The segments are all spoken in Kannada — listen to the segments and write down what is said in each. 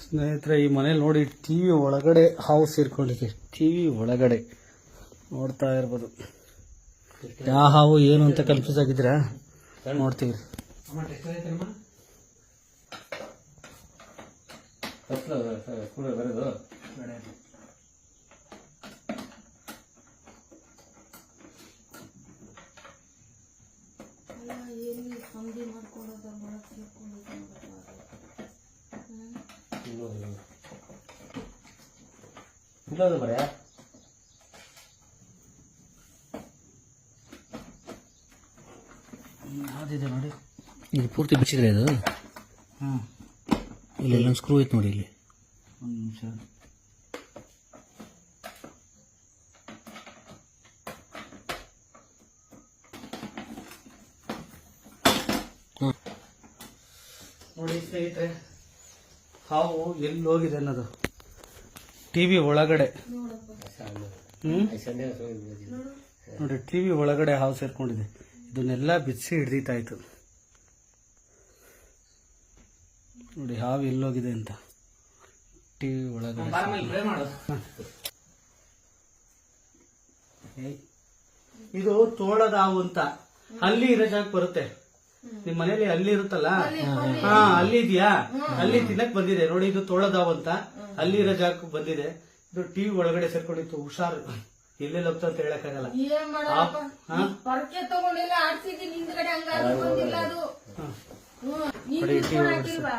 ಸ್ನೇಹಿತರೆ, ಈ ಮನೇಲಿ ನೋಡಿ ಟಿವಿ ಒಳಗಡೆ ಹಾವು ಸೇರ್ಕೊಂಡಿದೆ. ಟಿವಿ ಒಳಗಡೆ ನೋಡ್ತಾ ಇರ್ಬೋದು. ಯಾವ ಹಾವು ಏನು ಅಂತ ಕನ್ಫ್ಯೂಸ್ ಆಗಿದ್ದೀರಾ? ನೋಡ್ತೀವಿ. ಯಾವ್ದಿದೆ ನೋಡಿ, ಇದು ಪೂರ್ತಿ ಬಿಚ್ಚಿದ್ರೆ ಇದು. ಇಲ್ಲಿ ಒಂದು ಸ್ಕ್ರೂ ಐತೆ ನೋಡಿ ಇಲ್ಲಿ. ಒಂದು ನಿಮಿಷ. ನೋಡಿ ಸ್ನೇಹಿತರೆ, ಹಾವು ಎಲ್ಲಿ ಹೋಗಿದೆ ಅನ್ನೋದು ಟಿವಿ ಒಳಗಡೆ. ನೋಡಿ, ಟಿವಿ ಒಳಗಡೆ ಹಾವು ಸೇರ್ಕೊಂಡಿದೆ. ಇದನ್ನೆಲ್ಲ ಬಿಚ್ಚಿ ಹಿಡ್ದಿತ್ತಾಯ್ತು. ನೋಡಿ ಹಾವು ಎಲ್ಲೋಗಿದೆ ಅಂತ ಟಿವಿ ಒಳಗಡೆ. ಇದು ತೋಳದ ಹಾವು ಅಂತ. ಅಲ್ಲಿ ಇರೋ ಜಾಗ ಬರುತ್ತೆ. ನಿಮ್ ಮನೇಲಿ ಅಲ್ಲಿ ಇರುತ್ತಲ್ಲ, ಹಾ ಅಲ್ಲಿ ಇದೆಯಾ, ಅಲ್ಲಿ ತಿನ್ನಕ್ ಬಂದಿದೆ ನೋಡಿ. ಇದು ತೋಳದ ಹಾವು ಅಂತ. ಅಲ್ಲಿ ಇರೋ ಜಾಗಕ್ಕೆ ಬಂದಿದೆ. ಇದು ಟಿವಿ ಒಳಗಡೆ ಸೇರ್ಕೊಂಡಿತ್ತು. ಹುಷಾರು, ಎಲ್ಲೆಲ್ಲ ಹೋಗ್ತಾ ಅಂತ ಹೇಳಕ್ಕಾಗಲ್ಲ.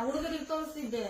ಹುಡುಗರಿಗೆ ತೋರಿಸ್ತಿದ್ದೆ.